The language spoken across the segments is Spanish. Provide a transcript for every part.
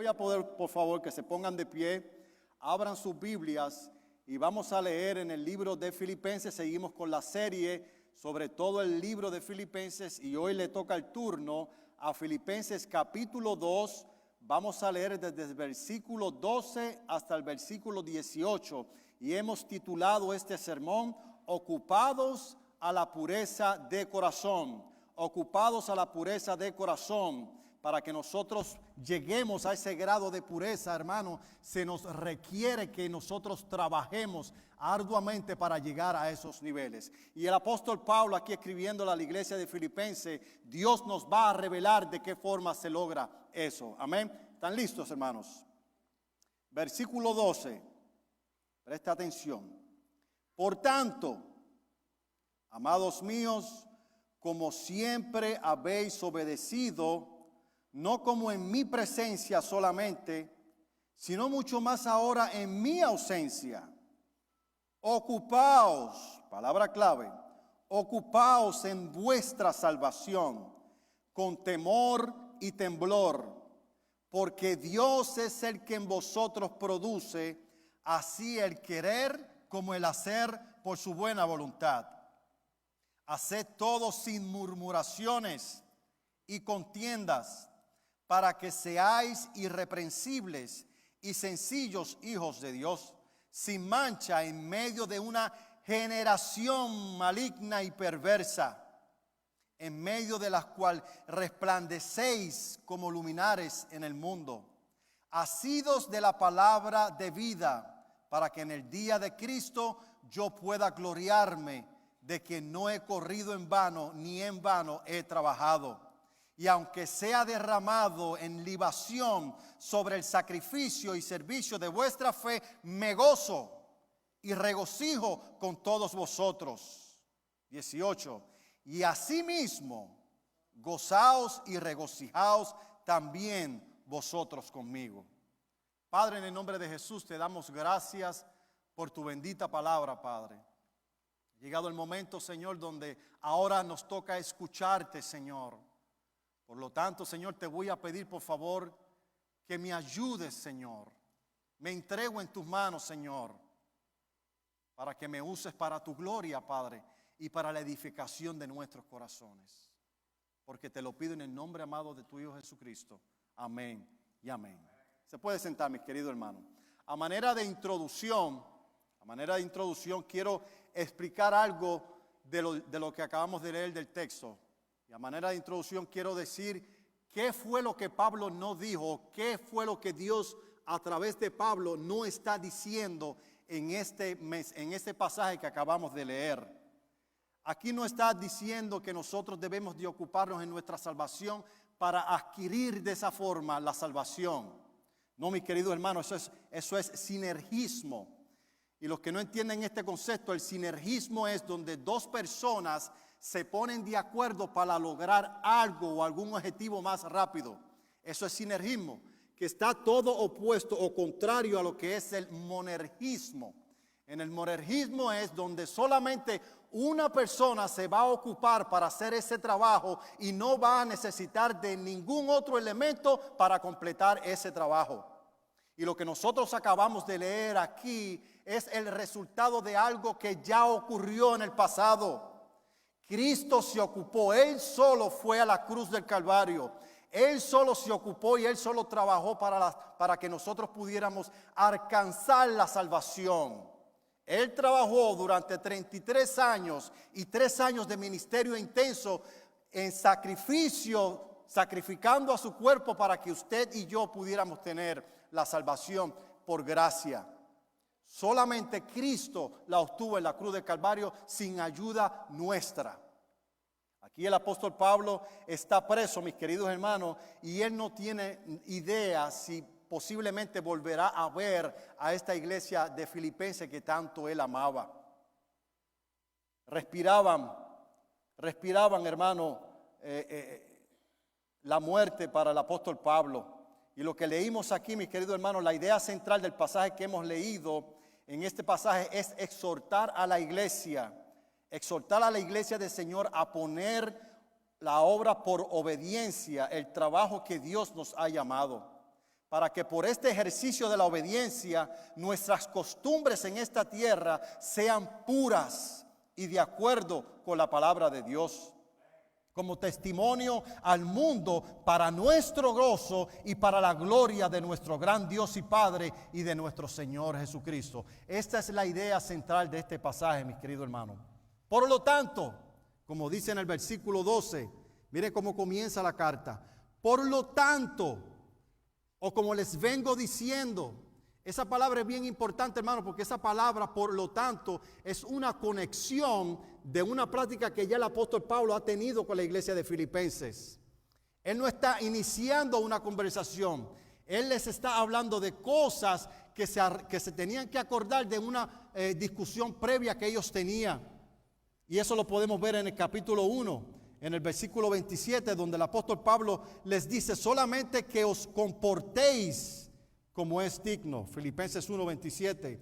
Voy a poder, por favor, que se pongan de pie, abran sus Biblias y vamos a leer en el libro de Filipenses. Seguimos con la serie sobre todo el libro de Filipenses y hoy le toca el turno a Filipenses capítulo 2. Vamos a leer desde el versículo 12 hasta el versículo 18 y hemos titulado este sermón Ocupados a la pureza de corazón. Ocupados a la pureza de corazón. Para que nosotros lleguemos a ese grado de pureza, hermano, se nos requiere que nosotros trabajemos arduamente para llegar a esos niveles. Y el apóstol Pablo, aquí escribiendo a la iglesia de Filipenses, Dios nos va a revelar de qué forma se logra eso. Amén. ¿Están listos, hermanos? Versículo 12. Presta atención. Por tanto, amados míos, como siempre habéis obedecido, no como en mi presencia solamente, sino mucho más ahora en mi ausencia. Ocupaos, palabra clave, ocupaos en vuestra salvación con temor y temblor, porque Dios es el que en vosotros produce así el querer como el hacer por su buena voluntad. Haced todo sin murmuraciones y contiendas, para que seáis irreprensibles y sencillos hijos de Dios, sin mancha en medio de una generación maligna y perversa, en medio de la cual resplandecéis como luminares en el mundo, asidos de la palabra de vida, para que en el día de Cristo yo pueda gloriarme de que no he corrido en vano, ni en vano he trabajado. Y aunque sea derramado en libación sobre el sacrificio y servicio de vuestra fe, me gozo y regocijo con todos vosotros. 18. Y asimismo, gozaos y regocijaos también vosotros conmigo. Padre, en el nombre de Jesús te damos gracias por tu bendita palabra, Padre. Ha llegado el momento, Señor, donde ahora nos toca escucharte, Señor. Por lo tanto, Señor, te voy a pedir, por favor, que me ayudes, Señor. Me entrego en tus manos, Señor, para que me uses para tu gloria, Padre, y para la edificación de nuestros corazones. Porque te lo pido en el nombre amado de tu Hijo Jesucristo. Amén y amén. Se puede sentar, mis queridos hermanos. A manera de introducción, quiero explicar algo de lo que acabamos de leer del texto. Y a manera de introducción quiero decir qué fue lo que Pablo no dijo, qué fue lo que Dios a través de Pablo no está diciendo en este pasaje que acabamos de leer. Aquí no está diciendo que nosotros debemos de ocuparnos en nuestra salvación para adquirir de esa forma la salvación. No, mis queridos hermanos, eso es sinergismo. Y los que no entienden este concepto, el sinergismo es donde dos personas se ponen de acuerdo para lograr algo o algún objetivo más rápido. Eso es sinergismo, que está todo opuesto o contrario a lo que es el monergismo. En el monergismo es donde solamente una persona se va a ocupar para hacer ese trabajo y no va a necesitar de ningún otro elemento para completar ese trabajo. Y lo que nosotros acabamos de leer aquí es el resultado de algo que ya ocurrió en el pasado. Cristo se ocupó, Él solo fue a la cruz del Calvario. Él solo se ocupó y Él solo trabajó para que nosotros pudiéramos alcanzar la salvación. Él trabajó durante 33 años y 3 años de ministerio intenso en sacrificio, sacrificando a su cuerpo para que usted y yo pudiéramos tener la salvación por gracia. Solamente Cristo la obtuvo en la cruz del Calvario sin ayuda nuestra. Aquí el apóstol Pablo está preso, mis queridos hermanos, y él no tiene idea si posiblemente volverá a ver a esta iglesia de Filipenses que tanto él amaba. Respiraban, hermano, la muerte para el apóstol Pablo. Y lo que leímos aquí, mis queridos hermanos, la idea central del pasaje que hemos leído en este pasaje es exhortar a la iglesia del Señor a poner la obra por obediencia, el trabajo que Dios nos ha llamado. para que por este ejercicio de la obediencia nuestras costumbres en esta tierra sean puras y de acuerdo con la palabra de Dios, como testimonio al mundo para nuestro gozo y para la gloria de nuestro gran Dios y Padre y de nuestro Señor Jesucristo. Esta es la idea central de este pasaje, mis queridos hermanos. Por lo tanto, como dice en el versículo 12, mire cómo comienza la carta. Por lo tanto, o como les vengo diciendo, esa palabra es bien importante, hermano, porque esa palabra, por lo tanto, es una conexión de una práctica que ya el apóstol Pablo ha tenido con la iglesia de Filipenses. Él no está iniciando una conversación. Él les está hablando de cosas que se tenían que acordar de una discusión previa que ellos tenían. Y eso lo podemos ver en el capítulo 1. En el versículo 27, donde el apóstol Pablo les dice solamente que os comportéis como es digno. Filipenses 1:27.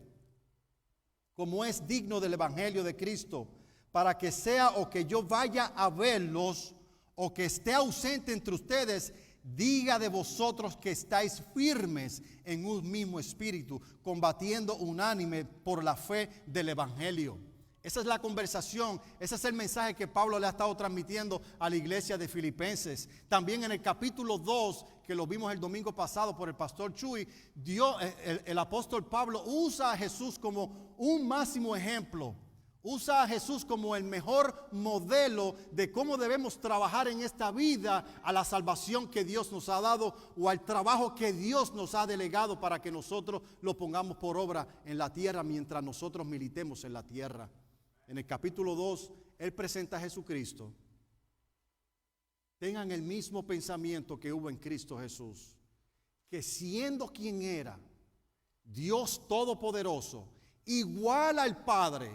Como es digno del evangelio de Cristo, para que sea o que yo vaya a verlos o que esté ausente entre ustedes, diga de vosotros que estáis firmes en un mismo espíritu, combatiendo unánime por la fe del evangelio. Esa es la conversación, ese es el mensaje que Pablo le ha estado transmitiendo a la iglesia de Filipenses. También en el capítulo 2, que lo vimos el domingo pasado por el pastor Chuy, el apóstol Pablo usa a Jesús como un máximo ejemplo. Usa a Jesús como el mejor modelo de cómo debemos trabajar en esta vida a la salvación que Dios nos ha dado o al trabajo que Dios nos ha delegado para que nosotros lo pongamos por obra en la tierra mientras nosotros militemos en la tierra. En el capítulo 2, él presenta a Jesucristo. Tengan el mismo pensamiento que hubo en Cristo Jesús, que siendo quien era, Dios Todopoderoso, igual al Padre,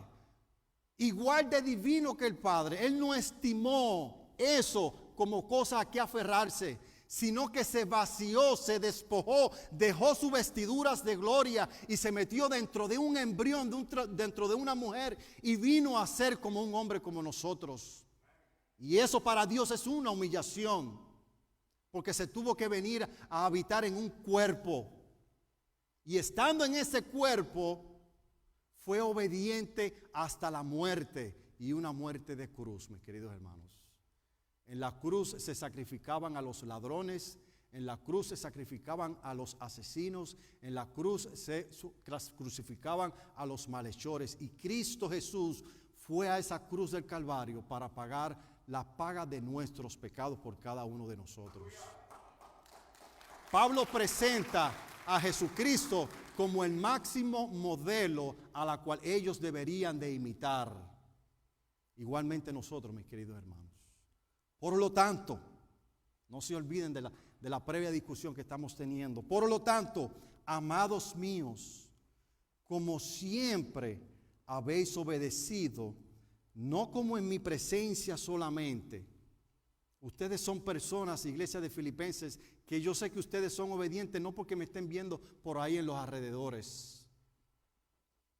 igual de divino que el Padre, él no estimó eso como cosa a que aferrarse, sino que se vació, se despojó, dejó sus vestiduras de gloria y se metió dentro de un embrión, dentro de una mujer, y vino a ser como un hombre como nosotros. Y eso para Dios es una humillación, porque se tuvo que venir a habitar en un cuerpo, y estando en ese cuerpo fue obediente hasta la muerte, y una muerte de cruz, mis queridos hermanos. En la cruz se sacrificaban a los ladrones, en la cruz se sacrificaban a los asesinos, en la cruz se crucificaban a los malhechores. Y Cristo Jesús fue a esa cruz del Calvario para pagar la paga de nuestros pecados por cada uno de nosotros. Pablo presenta a Jesucristo como el máximo modelo a la cual ellos deberían de imitar. Igualmente nosotros, mis queridos hermanos. Por lo tanto, no se olviden de la previa discusión que estamos teniendo. Por lo tanto, amados míos, como siempre habéis obedecido, no como en mi presencia solamente. Ustedes son personas, iglesia de Filipenses, que yo sé que ustedes son obedientes no porque me estén viendo por ahí en los alrededores.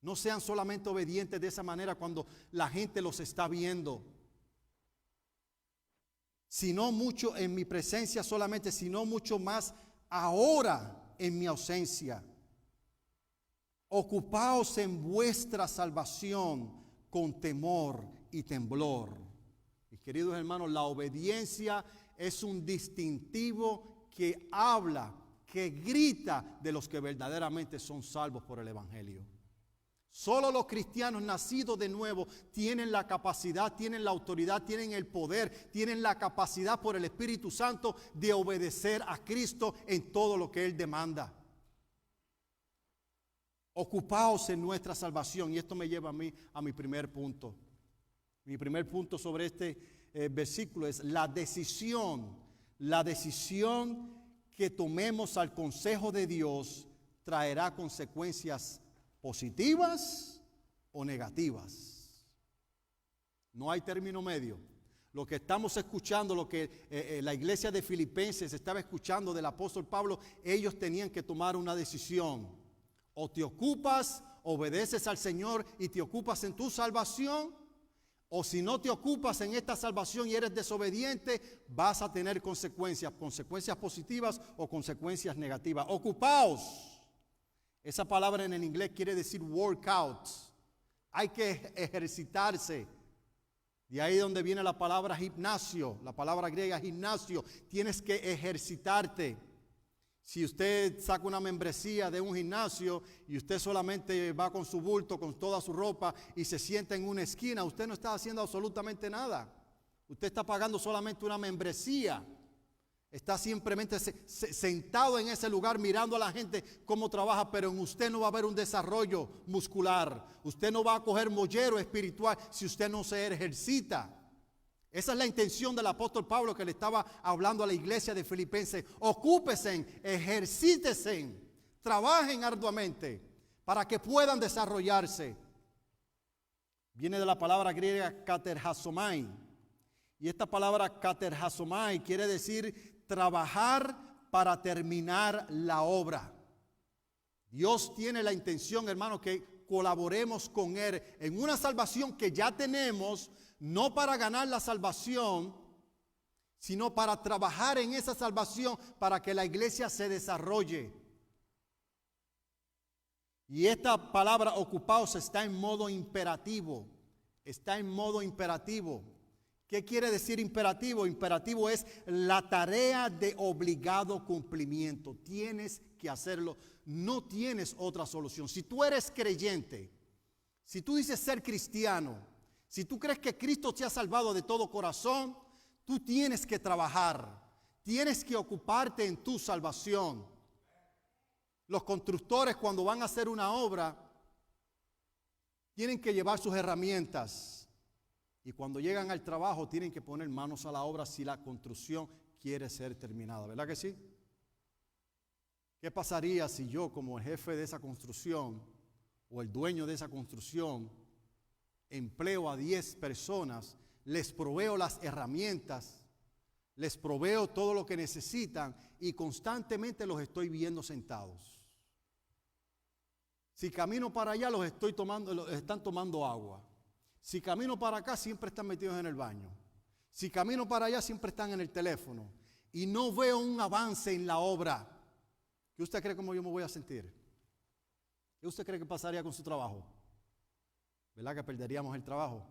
No sean solamente obedientes de esa manera cuando la gente los está viendo, sino mucho en mi presencia solamente, sino mucho más ahora en mi ausencia. Ocupaos en vuestra salvación con temor y temblor. Mis queridos hermanos, la obediencia es un distintivo que habla, que grita de los que verdaderamente son salvos por el evangelio. Solo los cristianos nacidos de nuevo tienen la capacidad, tienen la autoridad, tienen el poder, tienen la capacidad por el Espíritu Santo de obedecer a Cristo en todo lo que Él demanda. Ocupaos en nuestra salvación. Y esto me lleva a mi primer punto. Mi primer punto sobre este versículo es la decisión que tomemos al consejo de Dios traerá consecuencias positivas o negativas. No hay término medio. Lo que estamos escuchando, lo que la iglesia de Filipenses estaba escuchando del apóstol Pablo, ellos tenían que tomar una decisión. O te ocupas, obedeces al Señor y te ocupas en tu salvación, O si no te ocupas en esta salvación y eres desobediente, vas a tener consecuencias positivas o consecuencias negativas. Ocupaos. Esa palabra en el inglés quiere decir workout. Hay que ejercitarse. De ahí donde viene la palabra gimnasio, la palabra griega gimnasio. Tienes que ejercitarte. Si usted saca una membresía de un gimnasio y usted solamente va con su bulto, con toda su ropa y se sienta en una esquina, usted no está haciendo absolutamente nada. Usted está pagando solamente una membresía. Está simplemente sentado en ese lugar mirando a la gente cómo trabaja, pero en usted no va a haber un desarrollo muscular. Usted no va a coger mollero espiritual si usted no se ejercita. Esa es la intención del apóstol Pablo que le estaba hablando a la iglesia de Filipenses. Ocúpense, ejercítense, trabajen arduamente para que puedan desarrollarse. Viene de la palabra griega katerhasomai. Y esta palabra katerhasomai quiere decir trabajar para terminar la obra. Dios tiene la intención, hermano, que colaboremos con Él en una salvación que ya tenemos, no para ganar la salvación, sino para trabajar en esa salvación para que la iglesia se desarrolle. Y esta palabra ocupaos está en modo imperativo. Está en modo imperativo. ¿Qué quiere decir imperativo? Imperativo es la tarea de obligado cumplimiento. Tienes que hacerlo. No tienes otra solución. Si tú eres creyente, si tú dices ser cristiano, si tú crees que Cristo te ha salvado de todo corazón, tú tienes que trabajar. Tienes que ocuparte en tu salvación. Los constructores, cuando van a hacer una obra, tienen que llevar sus herramientas. Y cuando llegan al trabajo tienen que poner manos a la obra si la construcción quiere ser terminada. ¿Verdad que sí? ¿Qué pasaría si yo, como el jefe de esa construcción o el dueño de esa construcción, empleo a 10 personas, les proveo las herramientas, les proveo todo lo que necesitan y constantemente los estoy viendo sentados? Si camino para allá los están tomando agua. Si camino para acá, siempre están metidos en el baño. Si camino para allá, siempre están en el teléfono. Y no veo un avance en la obra. ¿Qué usted cree cómo yo me voy a sentir? ¿Qué usted cree que pasaría con su trabajo? ¿Verdad que perderíamos el trabajo?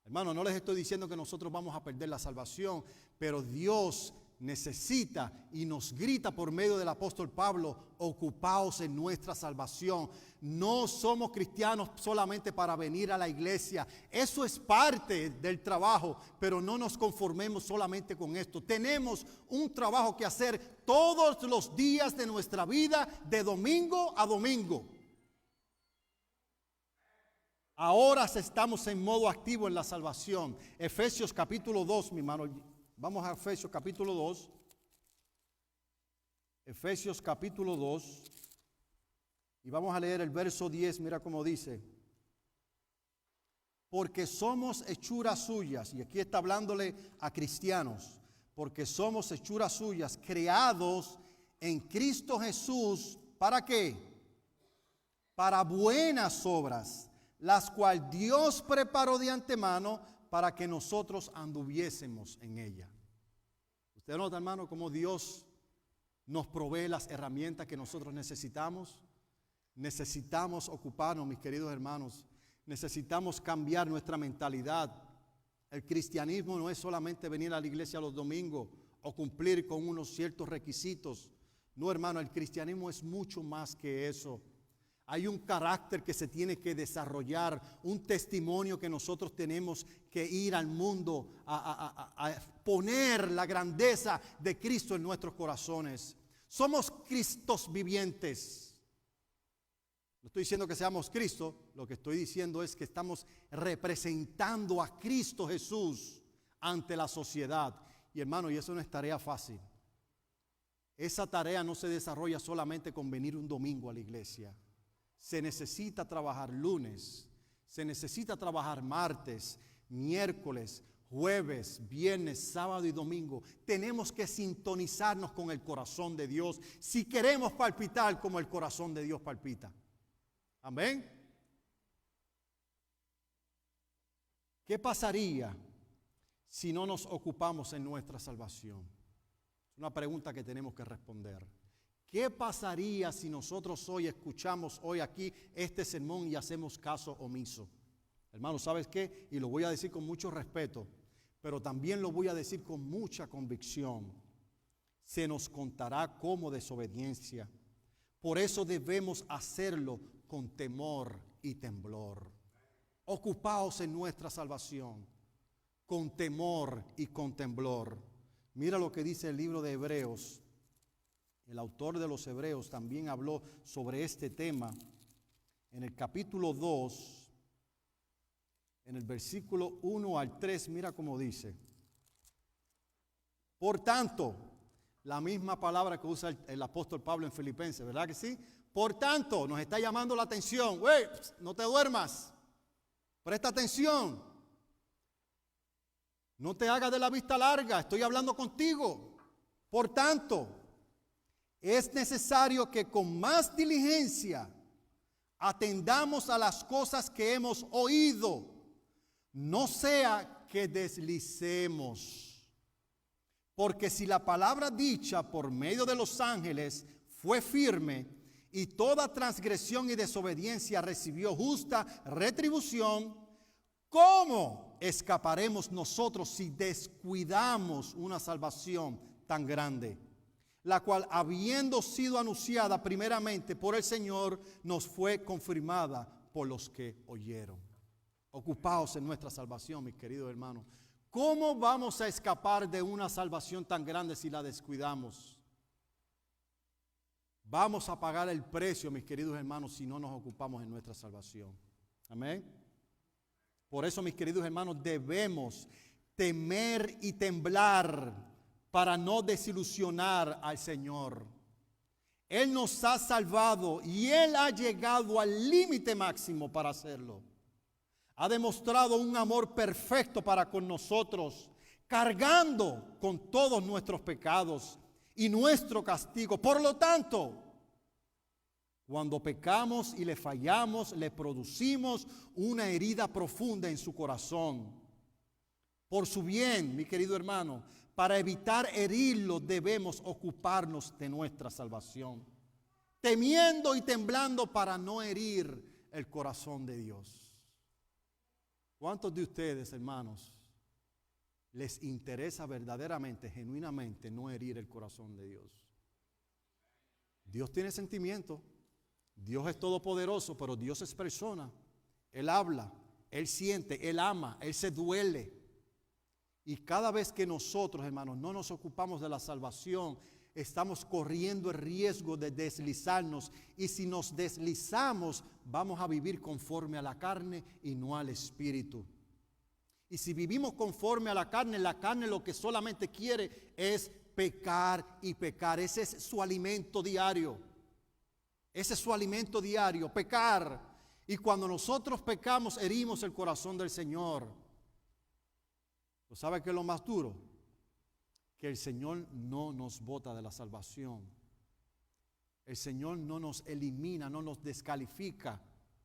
Hermano, no les estoy diciendo que nosotros vamos a perder la salvación, pero Dios necesita y nos grita por medio del apóstol Pablo: ocupaos en nuestra salvación. No somos cristianos solamente para venir a la iglesia. Eso es parte del trabajo, pero no nos conformemos solamente con esto. Tenemos un trabajo que hacer todos los días de nuestra vida, de domingo a domingo. Ahora estamos en modo activo en la salvación. Efesios capítulo 2, mi hermano. Vamos a Efesios capítulo 2. Efesios capítulo 2. Y vamos a leer el verso 10. Mira cómo dice: porque somos hechuras suyas. Y aquí está hablándole a cristianos. Porque somos hechuras suyas, creados en Cristo Jesús. ¿Para qué? Para buenas obras, las cuales Dios preparó de antemano para que nosotros anduviésemos en ella. Usted nota, hermano, cómo Dios nos provee las herramientas que nosotros necesitamos. Necesitamos ocuparnos, mis queridos hermanos. Necesitamos cambiar nuestra mentalidad. El cristianismo no es solamente venir a la iglesia los domingos o cumplir con unos ciertos requisitos. No, hermano, el cristianismo es mucho más que eso. Hay un carácter que se tiene que desarrollar, un testimonio que nosotros tenemos que ir al mundo a poner la grandeza de Cristo en nuestros corazones. Somos Cristos vivientes. No estoy diciendo que seamos Cristo, lo que estoy diciendo es que estamos representando a Cristo Jesús ante la sociedad. Y hermano, y eso no es tarea fácil. Esa tarea no se desarrolla solamente con venir un domingo a la iglesia. Se necesita trabajar lunes, se necesita trabajar martes, miércoles, jueves, viernes, sábado y domingo. Tenemos que sintonizarnos con el corazón de Dios si queremos palpitar como el corazón de Dios palpita. Amén. ¿Qué pasaría si no nos ocupamos en nuestra salvación? Es una pregunta que tenemos que responder. ¿Qué pasaría si nosotros hoy escuchamos hoy aquí este sermón y hacemos caso omiso? Hermano, ¿sabes qué? Y lo voy a decir con mucho respeto, pero también lo voy a decir con mucha convicción. Se nos contará como desobediencia. Por eso debemos hacerlo con temor y temblor. Ocupaos en nuestra salvación, con temor y con temblor. Mira lo que dice el libro de Hebreos. El autor de los Hebreos también habló sobre este tema. En el capítulo 2, en el versículo 1 al 3, mira cómo dice. Por tanto, la misma palabra que usa el apóstol Pablo en Filipenses, ¿verdad que sí? Por tanto, nos está llamando la atención. ¡Wey! No te duermas. Presta atención. No te hagas de la vista larga. Estoy hablando contigo. Por tanto, es necesario que con más diligencia atendamos a las cosas que hemos oído. No sea que deslicemos. Porque si la palabra dicha por medio de los ángeles fue firme y toda transgresión y desobediencia recibió justa retribución, ¿cómo escaparemos nosotros si descuidamos una salvación tan grande? La cual, habiendo sido anunciada primeramente por el Señor, nos fue confirmada por los que oyeron. Ocupaos en nuestra salvación, mis queridos hermanos. ¿Cómo vamos a escapar de una salvación tan grande si la descuidamos? Vamos a pagar el precio, mis queridos hermanos, si no nos ocupamos en nuestra salvación. Amén. Por eso, mis queridos hermanos, debemos temer y temblar para no desilusionar al Señor. Él nos ha salvado y Él ha llegado al límite máximo para hacerlo. Ha demostrado un amor perfecto para con nosotros, cargando con todos nuestros pecados y nuestro castigo. Por lo tanto, cuando pecamos y le fallamos, le producimos una herida profunda en su corazón. Por su bien, mi querido hermano, para evitar herirlo, debemos ocuparnos de nuestra salvación, temiendo y temblando para no herir el corazón de Dios. ¿Cuántos de ustedes, hermanos, les interesa verdaderamente, genuinamente, no herir el corazón de Dios? Dios tiene sentimiento, Dios es todopoderoso, pero Dios es persona. Él habla, Él siente, Él ama, Él se duele. Y cada vez que nosotros, hermanos, no nos ocupamos de la salvación, estamos corriendo el riesgo de deslizarnos. Y si nos deslizamos, vamos a vivir conforme a la carne y no al espíritu. Y si vivimos conforme a la carne lo que solamente quiere es pecar y pecar. Ese es su alimento diario. Ese es su alimento diario, pecar. Y cuando nosotros pecamos, herimos el corazón del Señor. ¿Sabe qué es lo más duro? Que el Señor no nos bota de la salvación. El Señor no nos elimina, no nos descalifica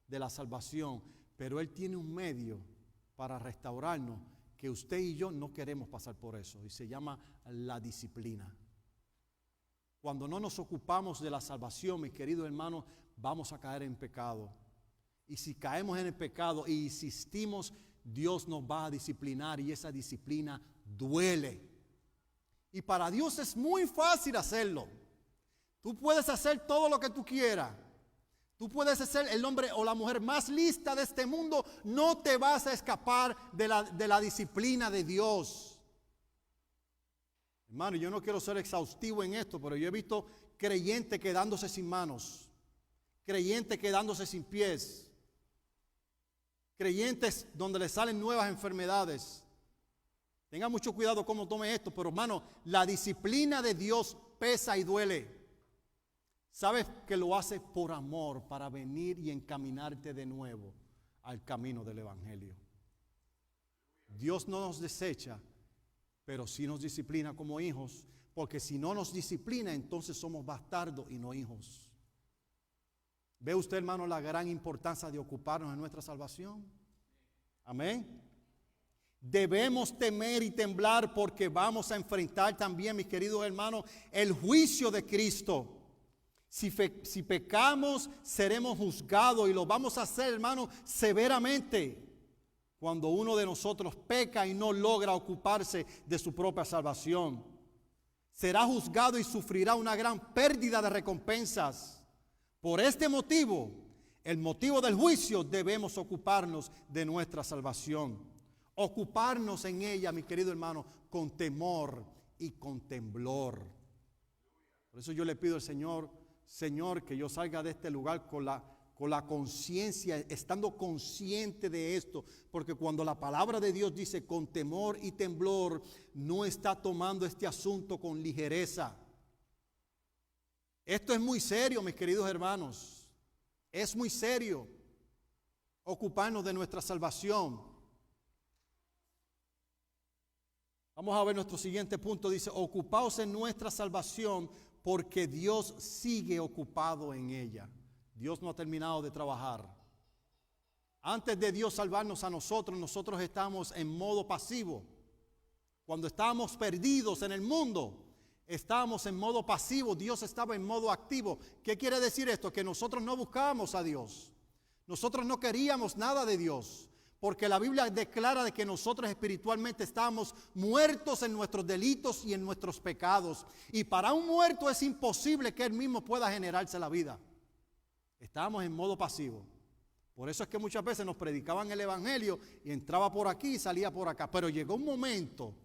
de la salvación, pero Él tiene un medio para restaurarnos que usted y yo no queremos pasar por eso, y se llama la disciplina. Cuando no nos ocupamos de la salvación, mis queridos hermanos, vamos a caer en pecado. Y si caemos en el pecado e insistimos, Dios nos va a disciplinar y esa disciplina duele. Y para Dios es muy fácil hacerlo. Tú puedes hacer todo lo que tú quieras. Tú puedes ser el hombre o la mujer más lista de este mundo. No te vas a escapar de la disciplina de Dios. Hermano, yo no quiero ser exhaustivo en esto, pero yo he visto creyentes quedándose sin manos, creyentes quedándose sin pies, creyentes donde les salen nuevas enfermedades. Tenga mucho cuidado cómo tome esto, pero hermano, la disciplina de Dios pesa y duele. Sabes que lo hace por amor, para venir y encaminarte de nuevo al camino del Evangelio. Dios no nos desecha, pero sí nos disciplina como hijos, porque si no nos disciplina, entonces somos bastardos y no hijos. ¿Ve usted, hermano, la gran importancia de ocuparnos de nuestra salvación? Amén. Debemos temer y temblar porque vamos a enfrentar también, mis queridos hermanos, el juicio de Cristo. Si pecamos, seremos juzgados y lo vamos a hacer, hermanos, severamente. Cuando uno de nosotros peca y no logra ocuparse de su propia salvación, será juzgado y sufrirá una gran pérdida de recompensas. Por este motivo, el motivo del juicio, debemos ocuparnos de nuestra salvación. Ocuparnos en ella, mi querido hermano, con temor y con temblor. Por eso yo le pido al Señor, que yo salga de este lugar con la conciencia, estando consciente de esto, porque cuando la palabra de Dios dice con temor y temblor, no está tomando este asunto con ligereza. Esto es muy serio, mis queridos hermanos. Es muy serio ocuparnos de nuestra salvación. Vamos a ver nuestro siguiente punto. Dice, ocupaos en nuestra salvación porque Dios sigue ocupado en ella. Dios no ha terminado de trabajar. Antes de Dios salvarnos a nosotros estamos en modo pasivo. Cuando estábamos perdidos en el mundo, estábamos en modo pasivo. Dios estaba en modo activo. ¿Qué quiere decir esto? Que nosotros no buscábamos a Dios. Nosotros no queríamos nada de Dios. Porque la Biblia declara de que nosotros espiritualmente estamos muertos en nuestros delitos y en nuestros pecados. Y para un muerto es imposible que él mismo pueda generarse la vida. Estábamos en modo pasivo. Por eso es que muchas veces nos predicaban el evangelio y entraba por aquí y salía por acá. Pero llegó un momento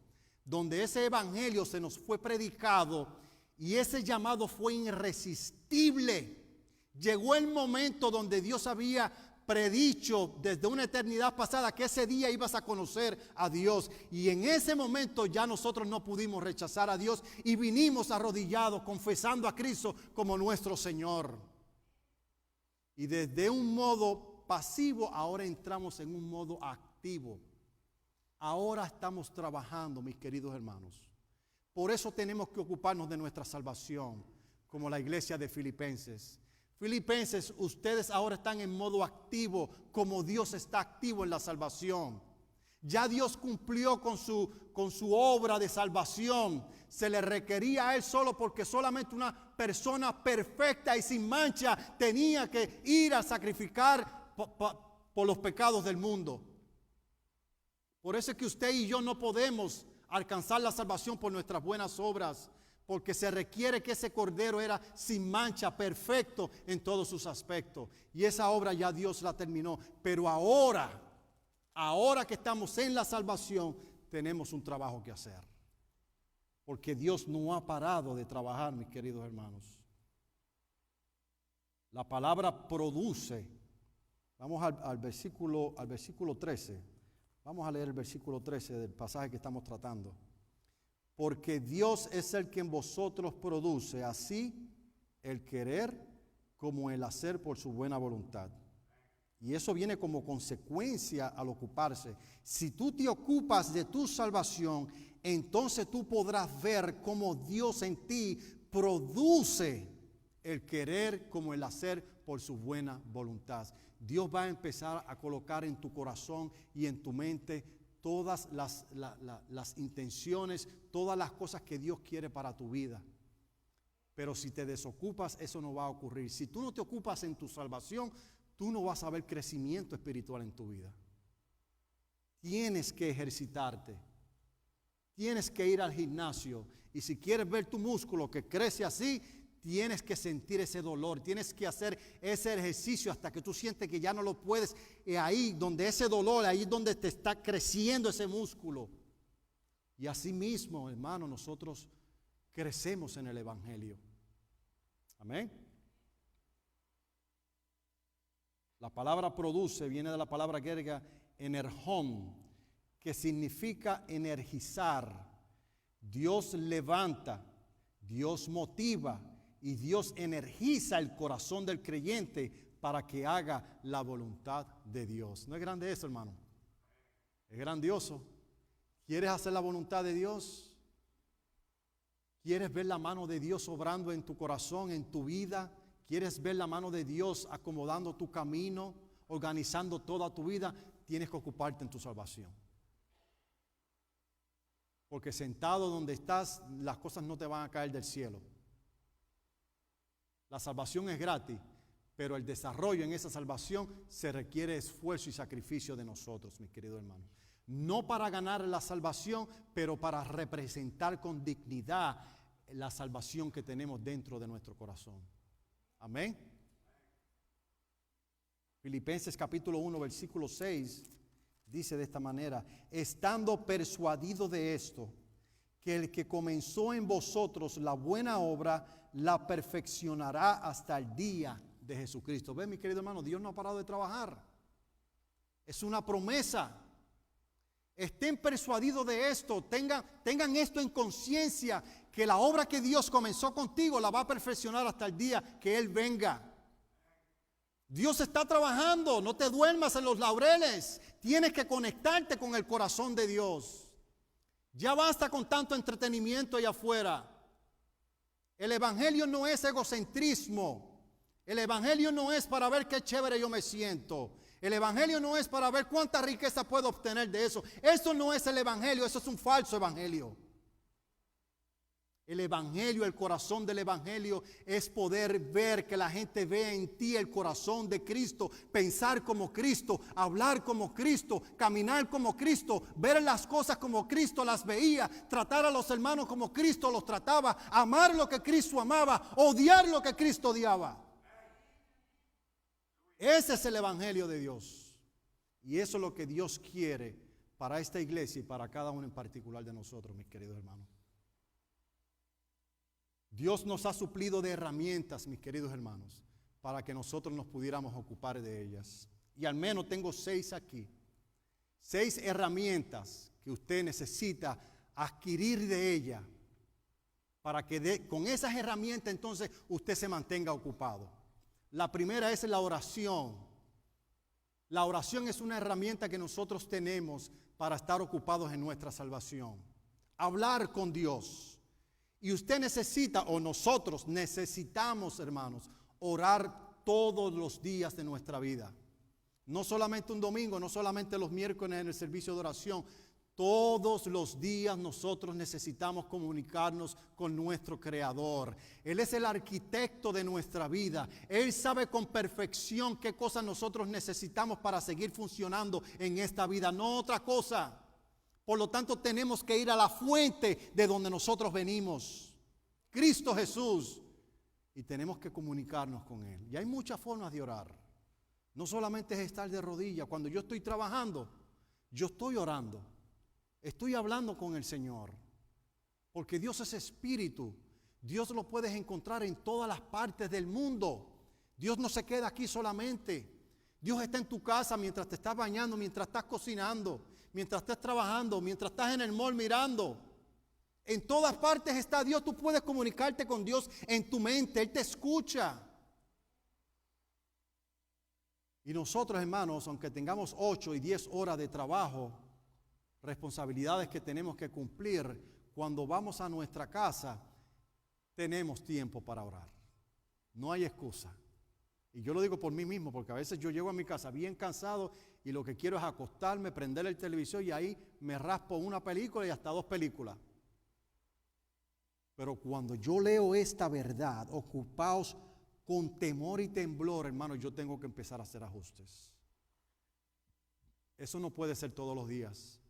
donde ese evangelio se nos fue predicado y ese llamado fue irresistible. Llegó el momento donde Dios había predicho desde una eternidad pasada que ese día ibas a conocer a Dios, y en ese momento ya nosotros no pudimos rechazar a Dios y vinimos arrodillados confesando a Cristo como nuestro Señor. Y desde un modo pasivo ahora entramos en un modo activo. Ahora estamos trabajando, mis queridos hermanos. Por eso tenemos que ocuparnos de nuestra salvación, como la iglesia de Filipenses. Filipenses, ustedes ahora están en modo activo, como Dios está activo en la salvación. Ya Dios cumplió con su obra de salvación. Se le requería a Él solo, porque solamente una persona perfecta y sin mancha tenía que ir a sacrificar por los pecados del mundo. Por eso es que usted y yo no podemos alcanzar la salvación por nuestras buenas obras, porque se requiere que ese cordero era sin mancha, perfecto en todos sus aspectos. Y esa obra ya Dios la terminó. Pero ahora que estamos en la salvación, tenemos un trabajo que hacer. Porque Dios no ha parado de trabajar, mis queridos hermanos. La palabra produce. Vamos al versículo 13. Vamos a leer el versículo 13 del pasaje que estamos tratando. Porque Dios es el que en vosotros produce así el querer como el hacer por su buena voluntad. Y eso viene como consecuencia al ocuparse. Si tú te ocupas de tu salvación, entonces tú podrás ver cómo Dios en ti produce el querer como el hacer por su buena voluntad. Dios va a empezar a colocar en tu corazón y en tu mente todas las intenciones, todas las cosas que Dios quiere para tu vida. Pero si te desocupas, eso no va a ocurrir. Si tú no te ocupas en tu salvación, tú no vas a ver crecimiento espiritual en tu vida. Tienes que ejercitarte. Tienes que ir al gimnasio. Y si quieres ver tu músculo que crece así, tienes que sentir ese dolor, tienes que hacer ese ejercicio hasta que tú sientes que ya no lo puedes. Y ahí donde ese dolor, ahí donde te está creciendo ese músculo. Y así mismo, hermano, nosotros crecemos en el evangelio. Amén. La palabra produce viene de la palabra griega energón, que significa energizar. Dios levanta, Dios motiva y Dios energiza el corazón del creyente para que haga la voluntad de Dios. ¿No es grande eso, hermano? Es grandioso. ¿Quieres hacer la voluntad de Dios? ¿Quieres ver la mano de Dios obrando en tu corazón, en tu vida? ¿Quieres ver la mano de Dios acomodando tu camino, organizando toda tu vida? Tienes que ocuparte en tu salvación. Porque sentado donde estás, las cosas no te van a caer del cielo. La salvación es gratis, pero el desarrollo en esa salvación se requiere esfuerzo y sacrificio de nosotros, mis queridos hermanos. No para ganar la salvación, pero para representar con dignidad la salvación que tenemos dentro de nuestro corazón. Amén. Filipenses capítulo 1, versículo 6, dice de esta manera: estando persuadido de esto, que el que comenzó en vosotros la buena obra, la perfeccionará hasta el día de Jesucristo. ¿Ven, mi querido hermano? Dios no ha parado de trabajar. Es una promesa. Estén persuadidos de esto, tengan esto en conciencia, que la obra que Dios comenzó contigo la va a perfeccionar hasta el día que Él venga. Dios está trabajando, no te duermas en los laureles, tienes que conectarte con el corazón de Dios. Ya basta con tanto entretenimiento allá afuera. El evangelio no es egocentrismo, el evangelio no es para ver qué chévere yo me siento. El evangelio no es para ver cuánta riqueza puedo obtener de eso. Eso no es el evangelio, eso es un falso evangelio. El evangelio, el corazón del evangelio es poder ver que la gente vea en ti el corazón de Cristo, pensar como Cristo, hablar como Cristo, caminar como Cristo, ver las cosas como Cristo las veía, tratar a los hermanos como Cristo los trataba, amar lo que Cristo amaba, odiar lo que Cristo odiaba. Ese es el evangelio de Dios. Y eso es lo que Dios quiere para esta iglesia y para cada uno en particular de nosotros, mis queridos hermanos. Dios nos ha suplido de herramientas, mis queridos hermanos, para que nosotros nos pudiéramos ocupar de ellas. Y al menos tengo 6 aquí. 6 herramientas que usted necesita adquirir de ella para que con esas herramientas entonces usted se mantenga ocupado. La primera es la oración. La oración es una herramienta que nosotros tenemos para estar ocupados en nuestra salvación. Hablar con Dios. Y usted necesita, o nosotros necesitamos, hermanos, orar todos los días de nuestra vida. No solamente un domingo, no solamente los miércoles en el servicio de oración. Todos los días nosotros necesitamos comunicarnos con nuestro Creador. Él es el arquitecto de nuestra vida. Él sabe con perfección qué cosas nosotros necesitamos para seguir funcionando en esta vida, no otra cosa. Por lo tanto, tenemos que ir a la fuente de donde nosotros venimos, Cristo Jesús, y tenemos que comunicarnos con Él. Y hay muchas formas de orar. No solamente es estar de rodillas. Cuando yo estoy trabajando, yo estoy orando. Estoy hablando con el Señor, porque Dios es espíritu. Dios lo puedes encontrar en todas las partes del mundo. Dios no se queda aquí solamente. Dios está en tu casa mientras te estás bañando, mientras estás cocinando, mientras estás trabajando, mientras estás en el mall mirando. En todas partes está Dios. Tú puedes comunicarte con Dios en tu mente. Él te escucha. Y nosotros, hermanos, aunque tengamos 8 y 10 horas de trabajo, responsabilidades que tenemos que cumplir, cuando vamos a nuestra casa, tenemos tiempo para orar. No hay excusa. Y yo lo digo por mí mismo, porque a veces yo llego a mi casa bien cansado y lo que quiero es acostarme, prender el televisor y ahí me raspo una película y hasta 2 películas. Pero cuando yo leo esta verdad, ocupaos con temor y temblor, hermano, yo tengo que empezar a hacer ajustes. Eso no puede ser todos los días.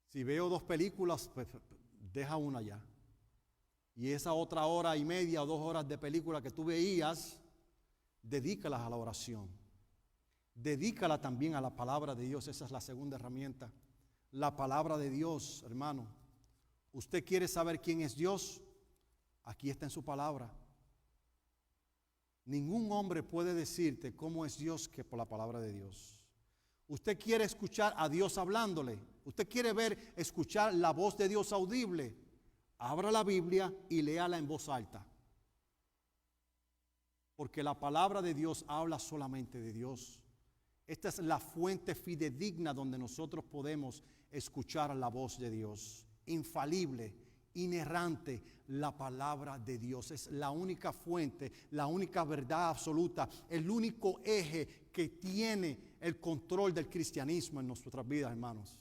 Si veo 2 películas, pues deja una ya. Y esa otra hora y media o 2 horas de película que tú veías, dedícalas a la oración. Dedícala también a la palabra de Dios. Esa es la segunda herramienta. La palabra de Dios, hermano. ¿Usted quiere saber quién es Dios? Aquí está en su palabra. Ningún hombre puede decirte cómo es Dios que por la palabra de Dios. Usted quiere escuchar a Dios hablándole. Usted quiere escuchar la voz de Dios audible. Abra la Biblia y léala en voz alta. Porque la palabra de Dios habla solamente de Dios. Esta es la fuente fidedigna donde nosotros podemos escuchar la voz de Dios. Infalible, inerrante, la palabra de Dios. Es la única fuente, la única verdad absoluta, el único eje que tiene el control del cristianismo en nuestras vidas, hermanos.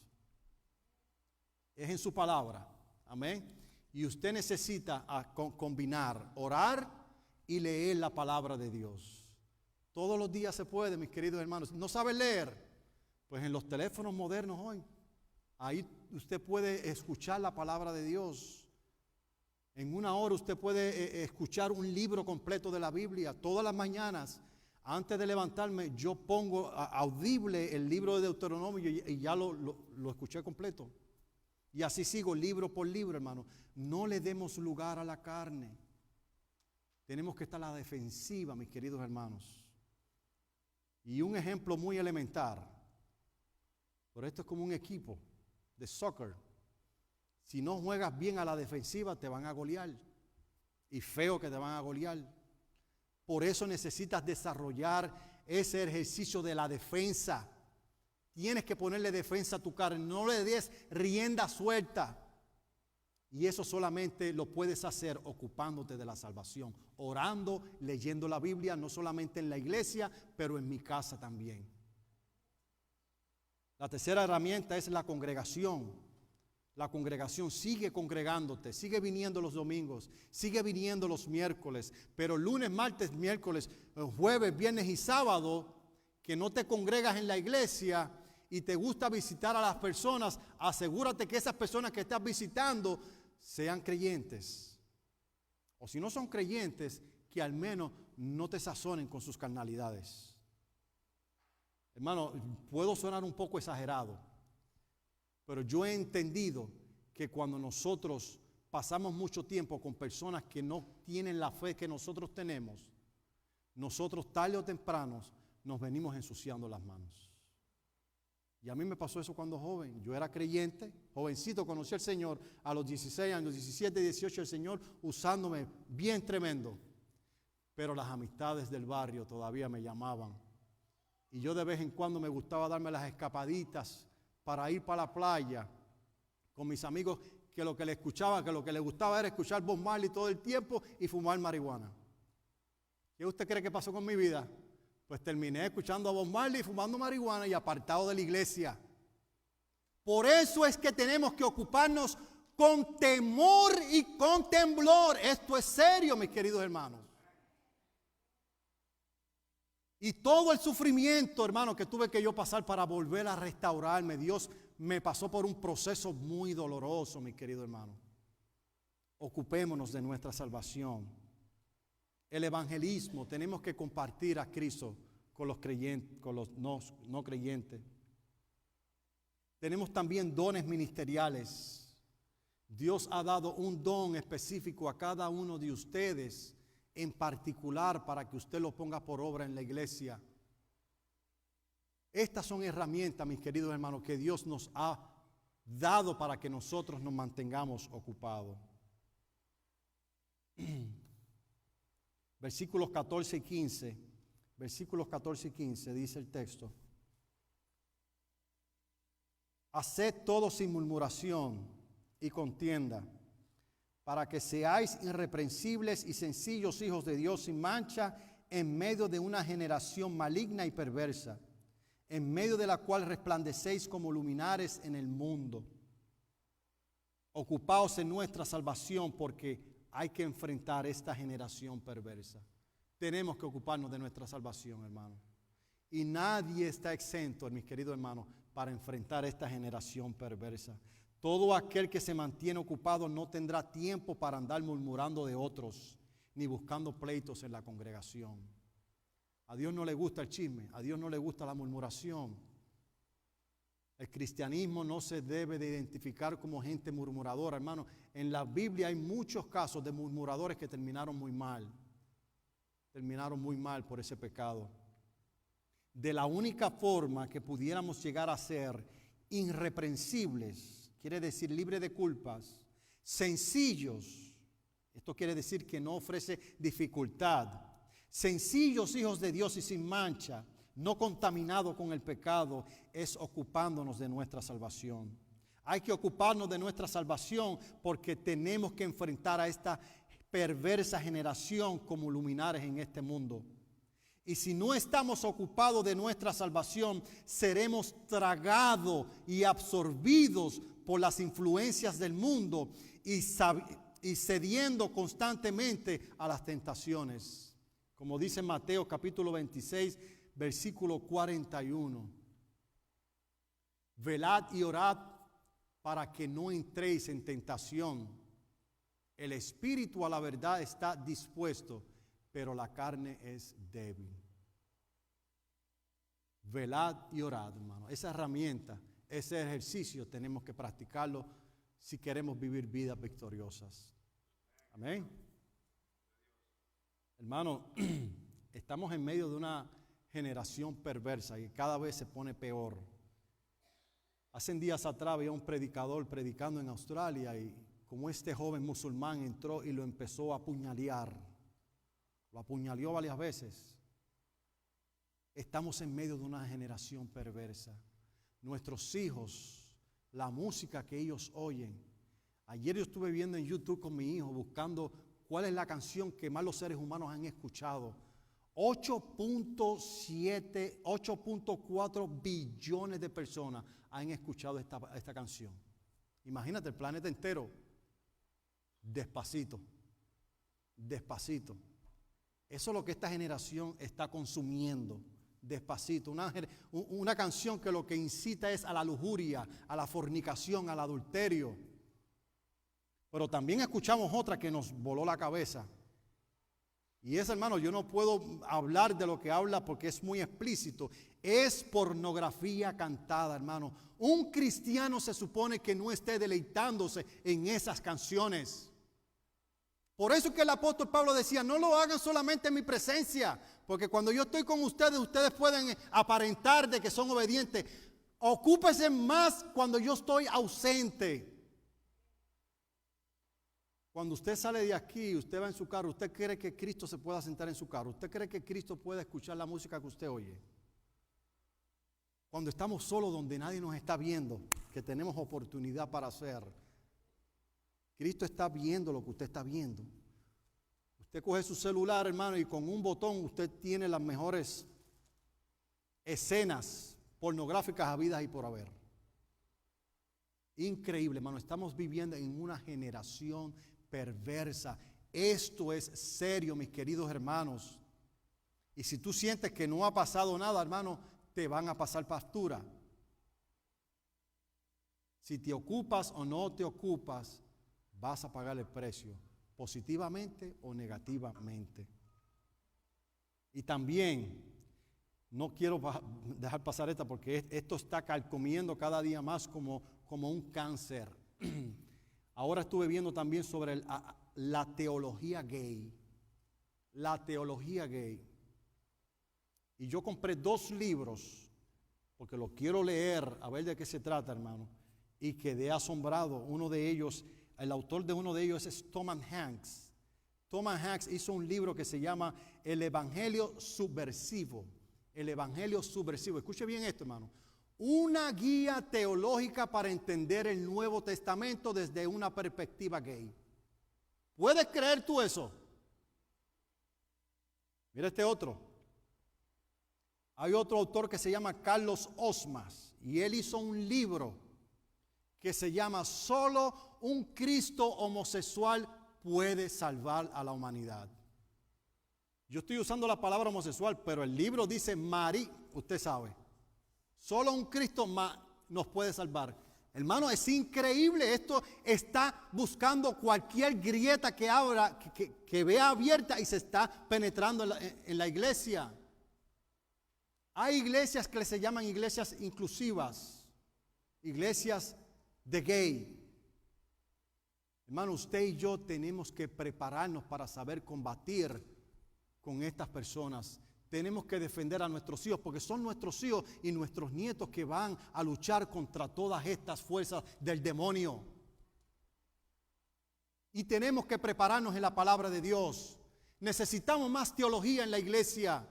es en su palabra. Amén. Y usted necesita combinar, orar y leer la palabra de Dios. Todos los días se puede, mis queridos hermanos. ¿No sabe leer? Pues en los teléfonos modernos hoy, ahí usted puede escuchar la palabra de Dios. En una hora usted puede escuchar un libro completo de la Biblia. Todas las mañanas, antes de levantarme, yo pongo audible el libro de Deuteronomio y ya lo escuché completo. Y así sigo libro por libro, hermano. No le demos lugar a la carne. Tenemos que estar a la defensiva, mis queridos hermanos. Y un ejemplo muy elementar. Pero esto es como un equipo de soccer. Si no juegas bien a la defensiva, te van a golear. Y feo que te van a golear. Por eso necesitas desarrollar ese ejercicio de la defensa. Tienes que ponerle defensa a tu carne. No le des rienda suelta. Y eso solamente lo puedes hacer ocupándote de la salvación. Orando, leyendo la Biblia, no solamente en la iglesia, pero en mi casa también. La tercera herramienta es la congregación. La congregación, sigue congregándote, sigue viniendo los domingos, sigue viniendo los miércoles, pero lunes, martes, miércoles, jueves, viernes y sábado, que no te congregas en la iglesia y te gusta visitar a las personas, asegúrate que esas personas que estás visitando sean creyentes. O si no son creyentes, que al menos no te sazonen con sus carnalidades. Hermano, puedo sonar un poco exagerado, pero yo he entendido que cuando nosotros pasamos mucho tiempo con personas que no tienen la fe que nosotros tenemos, nosotros tarde o temprano nos venimos ensuciando las manos. Y a mí me pasó eso cuando joven. Yo era creyente, jovencito, conocí al Señor a los 16 años, 17, 18, el Señor usándome bien tremendo. Pero las amistades del barrio todavía me llamaban. Y yo de vez en cuando me gustaba darme las escapaditas para ir para la playa con mis amigos que lo que les gustaba era escuchar Bob Marley todo el tiempo y fumar marihuana. ¿Qué usted cree que pasó con mi vida? Pues terminé escuchando a Bob Marley, fumando marihuana y apartado de la iglesia. Por eso es que tenemos que ocuparnos con temor y con temblor. Esto es serio, mis queridos hermanos. Y todo el sufrimiento, hermano, que tuve que yo pasar para volver a restaurarme, Dios me pasó por un proceso muy doloroso, mi querido hermano. Ocupémonos de nuestra salvación. El evangelismo, tenemos que compartir a Cristo con los creyentes, con los no creyentes. Tenemos también dones ministeriales. Dios ha dado un don específico a cada uno de ustedes en particular para que usted lo ponga por obra en la iglesia. Estas son herramientas, mis queridos hermanos, que Dios nos ha dado para que nosotros nos mantengamos ocupados. Versículos 14 y 15. Versículos 14 y 15 dice el texto: haced todo sin murmuración y contienda, para que seáis irreprensibles y sencillos hijos de Dios sin mancha, en medio de una generación maligna y perversa, en medio de la cual resplandecéis como luminares en el mundo. Ocupaos en nuestra salvación, porque hay que enfrentar esta generación perversa. Tenemos que ocuparnos de nuestra salvación, hermano. Y nadie está exento, mis queridos hermanos, para enfrentar esta generación perversa. Todo aquel que se mantiene ocupado no tendrá tiempo para andar murmurando de otros, ni buscando pleitos en la congregación. A Dios no le gusta el chisme, a Dios no le gusta la murmuración. El cristianismo no se debe de identificar como gente murmuradora, hermano. En la Biblia hay muchos casos de murmuradores que terminaron muy mal. Terminaron muy mal por ese pecado. De la única forma que pudiéramos llegar a ser irreprensibles, quiere decir libre de culpas, sencillos, esto quiere decir que no ofrece dificultad, sencillos hijos de Dios y sin mancha, no contaminados con el pecado, es ocupándonos de nuestra salvación. Hay que ocuparnos de nuestra salvación porque tenemos que enfrentar a esta perversa generación como luminares en este mundo. Y si no estamos ocupados de nuestra salvación, seremos tragados y absorbidos por las influencias del mundo y cediendo constantemente a las tentaciones. Como dice Mateo capítulo 26, versículo 41. Velad y orad para que no entréis en tentación. El espíritu a la verdad está dispuesto, pero la carne es débil. Velad y orad, hermano. Esa herramienta, ese ejercicio tenemos que practicarlo si queremos vivir vidas victoriosas. Amén. Hermano, estamos en medio de una generación perversa y cada vez se pone peor. Hace días atrás había un predicador predicando en Australia y como este joven musulmán entró y lo empezó a apuñalear. Lo apuñaleó varias veces. Estamos en medio de una generación perversa. Nuestros hijos, la música que ellos oyen. Ayer yo estuve viendo en YouTube con mi hijo buscando cuál es la canción que más los seres humanos han escuchado. 8.7, 8.4 billones de personas han escuchado esta canción. Imagínate el planeta entero. Despacito. Despacito. Eso es lo que esta generación está consumiendo. Despacito. Una canción que lo que incita es a la lujuria, a la fornicación, al adulterio. Pero también escuchamos otra que nos voló la cabeza. Y esa, hermano, yo no puedo hablar de lo que habla porque es muy explícito. Es pornografía cantada, hermano. Un cristiano se supone que no esté deleitándose en esas canciones. Por eso que el apóstol Pablo decía, no lo hagan solamente en mi presencia, porque cuando yo estoy con ustedes, ustedes pueden aparentar de que son obedientes. Ocúpese más cuando yo estoy ausente. Cuando usted sale de aquí, usted va en su carro, ¿usted cree que Cristo se pueda sentar en su carro? ¿Usted cree que Cristo puede escuchar la música que usted oye? Cuando estamos solos donde nadie nos está viendo, que tenemos oportunidad para hacer, Cristo está viendo lo que usted está viendo. Usted coge su celular, hermano, y con un botón usted tiene las mejores escenas pornográficas habidas y por haber. Increíble, hermano. Estamos viviendo en una generación perversa. Esto es serio, mis queridos hermanos. Y si tú sientes que no ha pasado nada, hermano, te van a pasar factura. Si te ocupas o no te ocupas, vas a pagar el precio, positivamente o negativamente. Y también, no quiero dejar pasar esta porque esto está carcomiendo cada día más como un cáncer. Ahora estuve viendo también sobre la teología gay. La teología gay. Y yo compré 2 libros, porque los quiero leer, a ver de qué se trata, hermano. Y quedé asombrado. Uno de ellos, el autor de uno de ellos es Thomas Hanks. Thomas Hanks hizo un libro que se llama El Evangelio Subversivo. El Evangelio Subversivo. Escuche bien esto, hermano. Una guía teológica para entender el Nuevo Testamento desde una perspectiva gay. ¿Puedes creer tú eso? Mira este otro. Hay otro autor que se llama Carlos Osmas y él hizo un libro que se llama Solo un Cristo homosexual puede salvar a la humanidad. Yo estoy usando la palabra homosexual, pero el libro dice usted sabe. Solo un Cristo nos puede salvar. Hermano, es increíble. Esto está buscando cualquier grieta que abra, que vea abierta y se está penetrando en la iglesia. Hay iglesias que se llaman iglesias inclusivas, iglesias de gay. Hermano, usted y yo tenemos que prepararnos para saber combatir con estas personas. Tenemos que defender a nuestros hijos porque son nuestros hijos y nuestros nietos que van a luchar contra todas estas fuerzas del demonio. Y tenemos que prepararnos en la palabra de Dios. Necesitamos más teología en la iglesia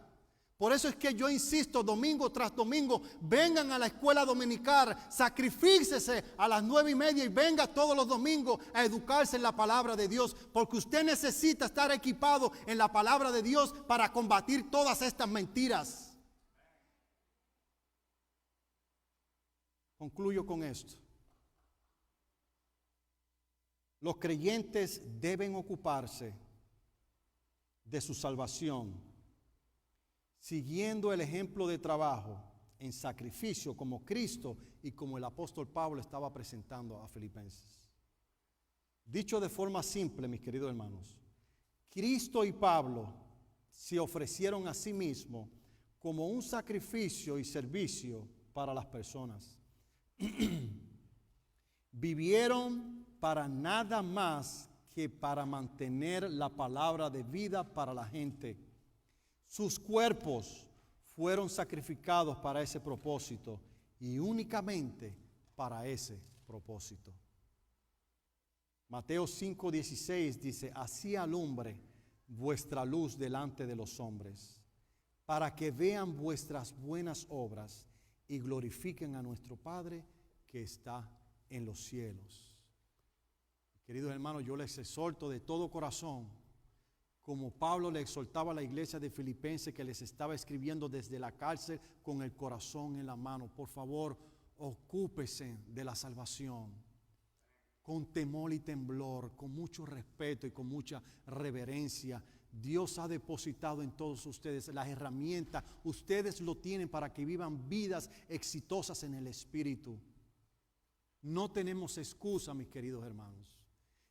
Por eso es que yo insisto domingo tras domingo, vengan a la escuela dominical, sacrifíquese a las 9:30 y venga todos los domingos a educarse en la palabra de Dios, porque usted necesita estar equipado en la palabra de Dios para combatir todas estas mentiras. Concluyo con esto. Los creyentes deben ocuparse de su salvación, siguiendo el ejemplo de trabajo en sacrificio como Cristo y como el apóstol Pablo estaba presentando a Filipenses. Dicho de forma simple, mis queridos hermanos, Cristo y Pablo se ofrecieron a sí mismos como un sacrificio y servicio para las personas. Vivieron para nada más que para mantener la palabra de vida para la gente. Sus cuerpos fueron sacrificados para ese propósito y únicamente para ese propósito. Mateo 5:16 dice: así alumbre vuestra luz delante de los hombres, para que vean vuestras buenas obras y glorifiquen a nuestro Padre que está en los cielos. Queridos hermanos, yo les exhorto de todo corazón, como Pablo le exhortaba a la iglesia de Filipenses que les estaba escribiendo desde la cárcel con el corazón en la mano: por favor, ocúpese de la salvación con temor y temblor, con mucho respeto y con mucha reverencia. Dios ha depositado en todos ustedes las herramientas. Ustedes lo tienen para que vivan vidas exitosas en el Espíritu. No tenemos excusa, mis queridos hermanos.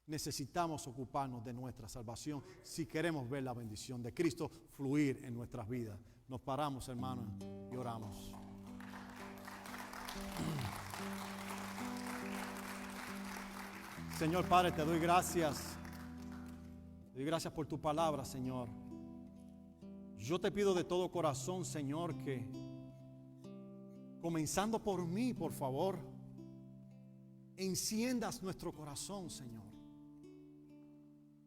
Necesitamos ocuparnos de nuestra salvación si queremos ver la bendición de Cristo fluir en nuestras vidas. Nos paramos, hermanos, y oramos. Señor Padre, te doy gracias. Te doy gracias por tu palabra, Señor. Yo te pido de todo corazón, Señor, que comenzando por mí, por favor, enciendas nuestro corazón, Señor.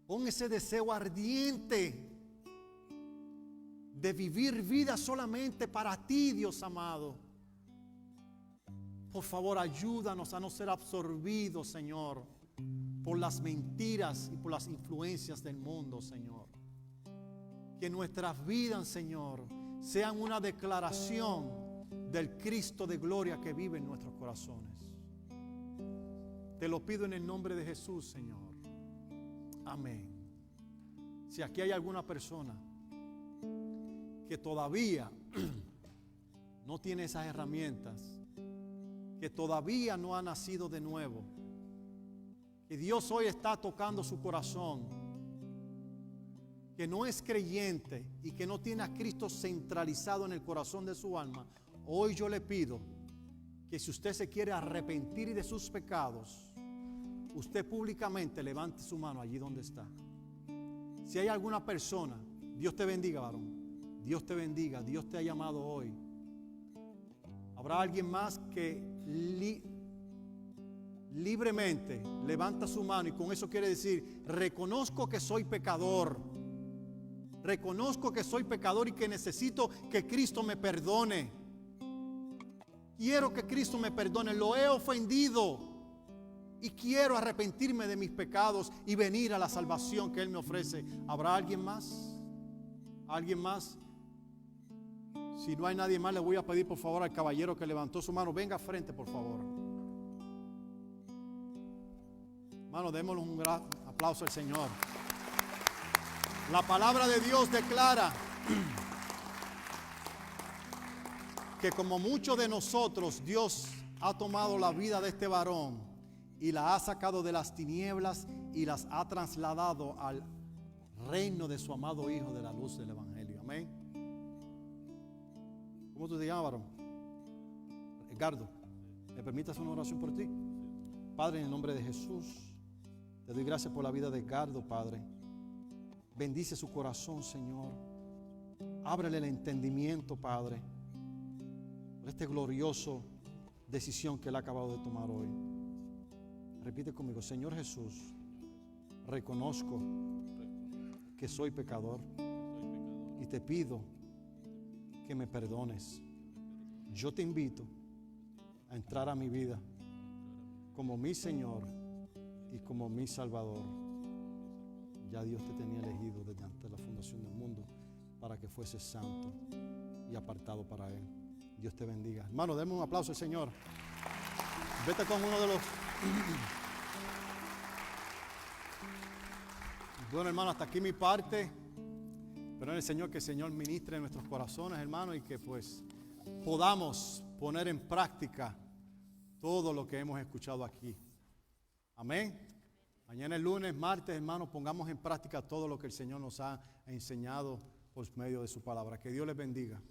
Pon ese deseo ardiente de vivir vida solamente para ti, Dios amado. Por favor, ayúdanos a no ser absorbidos, Señor, por las mentiras y por las influencias del mundo, Señor. Que nuestras vidas, Señor, sean una declaración del Cristo de gloria que vive en nuestros corazones. Te lo pido en el nombre de Jesús, Señor. Amén. Si aquí hay alguna persona que todavía no tiene esas herramientas, que todavía no ha nacido de nuevo, que Dios hoy está tocando su corazón, que no es creyente y que no tiene a Cristo centralizado en el corazón de su alma, hoy yo le pido que si usted se quiere arrepentir de sus pecados, usted públicamente levante su mano allí donde está. Si hay alguna persona, Dios te bendiga, varón. Dios te bendiga, Dios te ha llamado hoy. Habrá alguien más que libremente levanta su mano y con eso quiere decir: reconozco que soy pecador. Reconozco que soy pecador y que necesito que Cristo me perdone. Quiero que Cristo me perdone. Lo he ofendido y quiero arrepentirme de mis pecados y venir a la salvación que Él me ofrece. ¿Habrá alguien más? ¿Alguien más? Si no hay nadie más, le voy a pedir por favor al caballero que levantó su mano: venga frente, por favor. Hermano, démosle un gran aplauso al Señor. La palabra de Dios declara que como muchos de nosotros, Dios ha tomado la vida de este varón y la ha sacado de las tinieblas y las ha trasladado al reino de su amado Hijo de la luz del Evangelio. Amén. ¿Cómo tú te llamas, varón? Edgardo, ¿me permitas una oración por ti? Padre, en el nombre de Jesús, te doy gracias por la vida de Edgardo, Padre. Bendice su corazón, Señor. Ábrele el entendimiento, Padre, por esta gloriosa decisión que él ha acabado de tomar hoy. Repite conmigo: Señor Jesús, reconozco que soy pecador y te pido que me perdones. Yo te invito a entrar a mi vida como mi Señor y como mi Salvador. Ya Dios te tenía elegido desde antes de la fundación del mundo para que fueses santo y apartado para Él. Dios te bendiga. Hermano, denme un aplauso al Señor. Vete con uno de los... Bueno, hermano, hasta aquí mi parte. Pero en el Señor, que el Señor ministre en nuestros corazones, hermano, y que pues podamos poner en práctica todo lo que hemos escuchado aquí. Amén. Mañana es lunes, martes, hermano, pongamos en práctica todo lo que el Señor nos ha enseñado por medio de su palabra. Que Dios les bendiga.